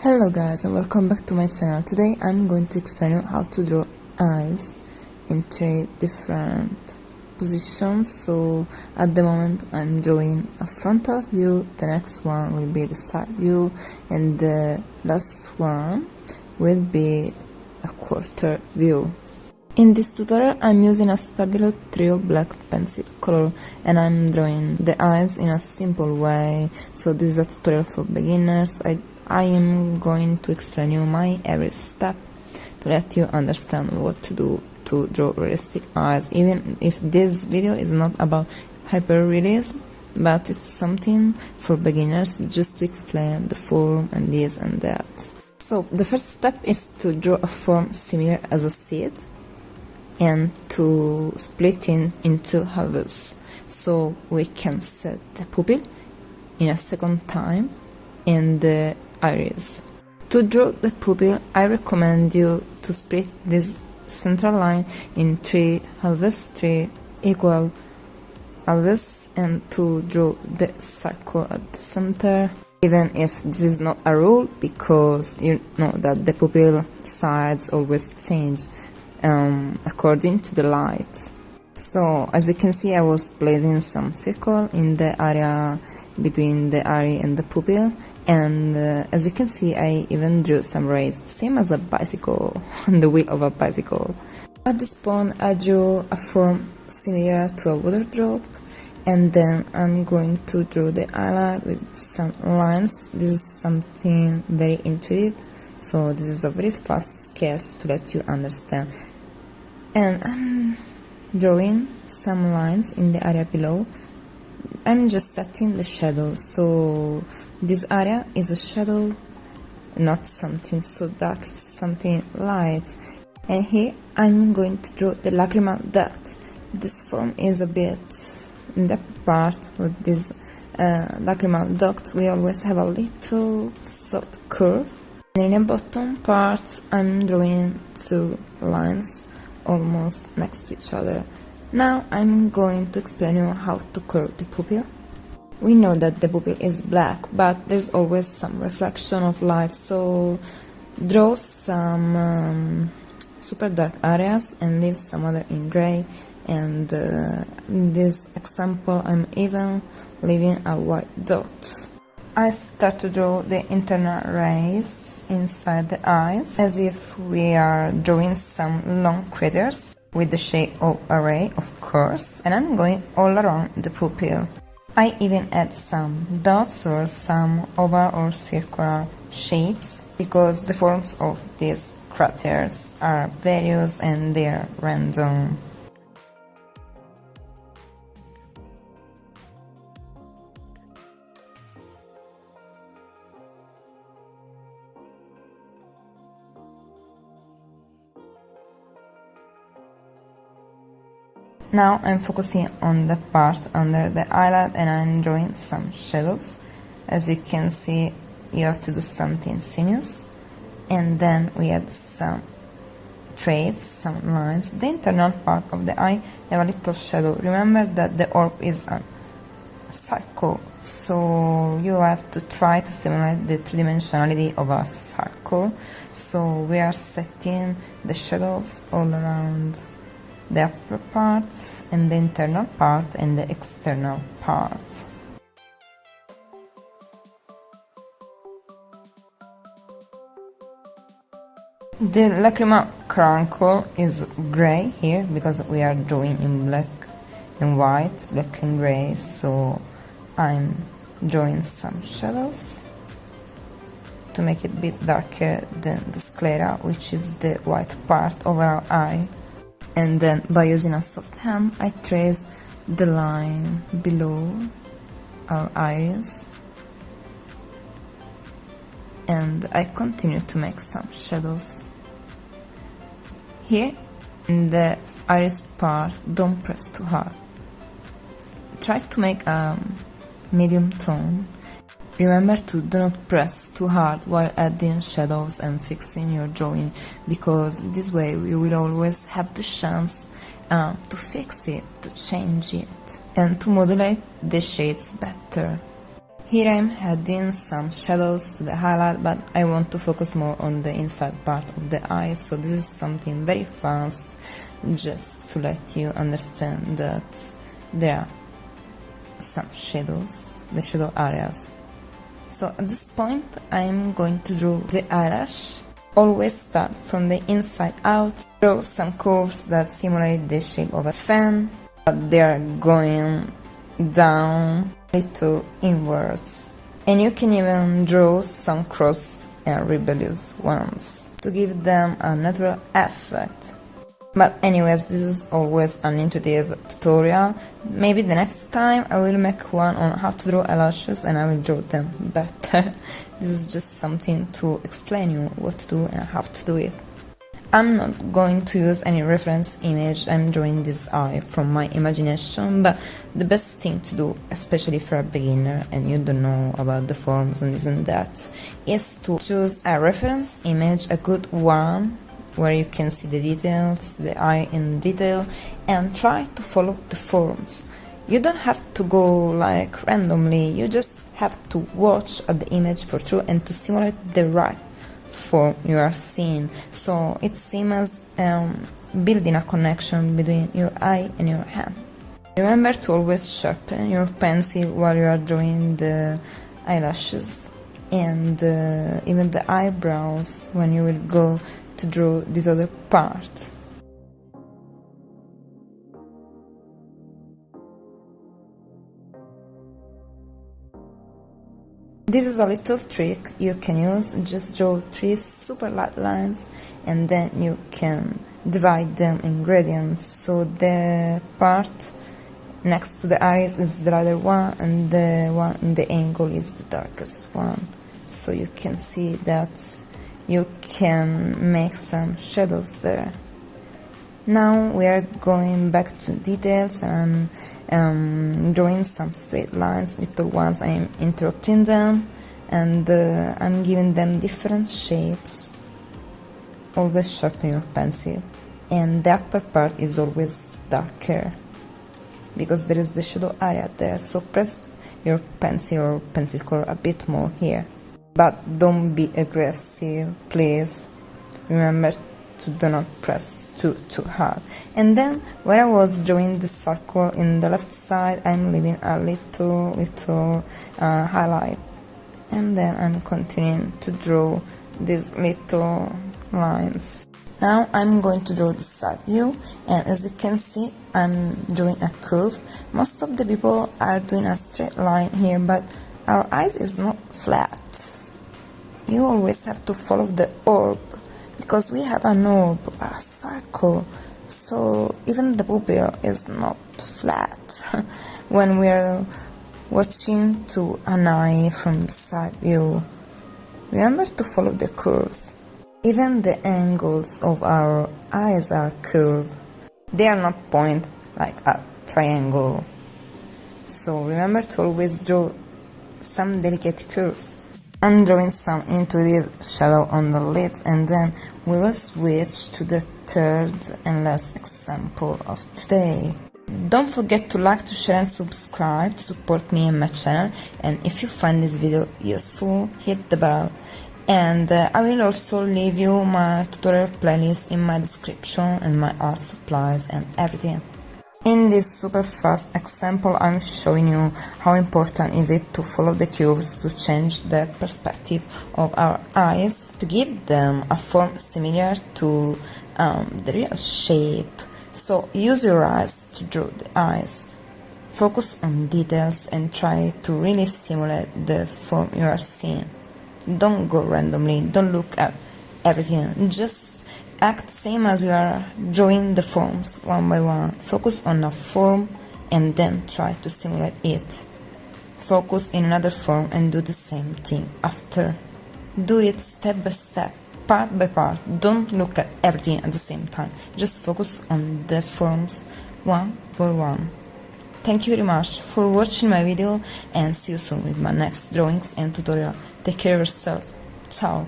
Hello guys and welcome back to my channel. Today I'm going to explain you how to draw eyes in 3 different positions. So at the moment I'm drawing a frontal view, the next one will be the side view, and the last one will be a quarter view. In this tutorial I'm using a Stabilo Trio black pencil color and I'm drawing the eyes in a simple way. So this is a tutorial for beginners. I am going to explain you my every step to let you understand what to do to draw realistic eyes, even if this video is not about hyperrealism, but it's something for beginners just to explain the form and this and that. So the first step is to draw a form similar as a seed and to split it into halves so we can set the pupil in a second time and the iris. To draw the pupil, I recommend you to split this central line in 3 halves, 3 equal halves, and to draw the circle at the center, even if this is not a rule, because you know that the pupil sides always change according to the light. So as you can see, I was placing some circle in the area between the iris and the pupil, and as you can see I even drew some rays, same as a bicycle, on the wheel of a bicycle. At this point I drew a form similar to a water drop, and then I'm going to draw the highlight with some lines. This is something very intuitive, so this is a very fast sketch to let you understand. And I'm drawing some lines in the area below. I'm just setting the shadows, so this area is a shadow, not something so dark, it's something light. And here I'm going to draw the lacrimal duct. This form is a bit in the part with this lacrimal duct. We always have a little soft curve. And in the bottom part I'm drawing 2 lines almost next to each other. Now I'm going to explain you how to curve the pupil. We know that the pupil is black, but there's always some reflection of light, so draw some super dark areas and leave some other in gray. And in this example I'm even leaving a white dot. I start to draw the internal rays inside the eyes, as if we are drawing some long craters with the shape of a ray, of course, and I'm going all around the pupil. I even add some dots or some oval or circular shapes, because the forms of these craters are various and they are random. Now I'm focusing on the part under the eyelid and I'm drawing some shadows. As you can see, you have to do something seamless, and then we add some traits, some lines. The internal part of the eye have a little shadow. Remember that the orb is a circle, so you have to try to simulate the 3-dimensionality of a circle. So we are setting the shadows all around the upper part and the internal part and the external part. The lacrimal crankle is gray here because we are drawing in black and white, black and gray, so I'm drawing some shadows to make it a bit darker than the sclera, which is the white part of our eye. And then by using a soft hand I trace the line below our iris, and I continue to make some shadows. Here in the iris part, don't press too hard. Try to make a medium tone. Remember to do not press too hard while adding shadows and fixing your drawing, because this way you will always have the chance to fix it, to change it, and to modulate the shades better. Here I'm adding some shadows to the highlight, but I want to focus more on the inside part of the eye, so this is something very fast, just to let you understand that there are some shadows, the shadow areas. So at this point I'm going to draw the eyelash. Always start from the inside out. Draw some curves that simulate the shape of a fan, but they are going down a little inwards. And you can even draw some crossed and rebellious ones to give them a natural effect. But anyways, this is always an intuitive tutorial. Maybe the next time I will make one on how to draw eyelashes and I will draw them better. This is just something to explain you what to do and how to do it. I'm not going to use any reference image. I'm drawing this eye from my imagination, but the best thing to do, especially for a beginner and you don't know about the forms and this and that, is to choose a reference image, a good one, where you can see the details, the eye in detail, and try to follow the forms. You don't have to go like randomly, you just have to watch at the image for true and to simulate the right form you are seeing. So it's same as building a connection between your eye and your hand. Remember to always sharpen your pencil while you are drawing the eyelashes and even the eyebrows when you will go to draw this other part. This is a little trick you can use. Just draw 3 super light lines and then you can divide them in gradients, so the part next to the iris is the lighter one and the one in the angle is the darkest one, so you can see that you can make some shadows there. Now we are going back to details and drawing some straight lines, little ones. I'm interrupting them and I'm giving them different shapes. Always sharpen your pencil, and the upper part is always darker because there is the shadow area there, so press your pencil or pencil color a bit more here, but don't be aggressive, please. Remember to do not press too hard. And then where I was drawing the circle in the left side, I'm leaving a little highlight, and then I'm continuing to draw these little lines. Now I'm going to draw the side view, and as you can see I'm drawing a curve. Most of the people are doing a straight line here, but our eyes is not flat. You always have to follow the orb, because we have an orb, a circle, so even the pupil is not flat when we are watching to an eye from the side view. Remember to follow the curves. Even the angles of our eyes are curved. They are not point like a triangle. So remember to always draw some delicate curves. I'm drawing some intuitive shadow on the lid, and then we will switch to the third and last example of today. Don't forget to like, to share and subscribe to support me and my channel, and if you find this video useful, hit the bell. And I will also leave you my tutorial playlist in my description and my art supplies and everything. In this super fast example, I'm showing you how important is it to follow the curves to change the perspective of our eyes, to give them a form similar to the real shape. So use your eyes to draw the eyes. Focus on details and try to really simulate the form you are seeing. Don't go randomly, don't look at everything, just act same as you are drawing the forms one by one. Focus on a form and then try to simulate it. Focus in another form and do the same thing after. Do it step by step, part by part. Don't look at everything at the same time. Just focus on the forms one by one. Thank you very much for watching my video, and see you soon with my next drawings and tutorial. Take care of yourself. Ciao.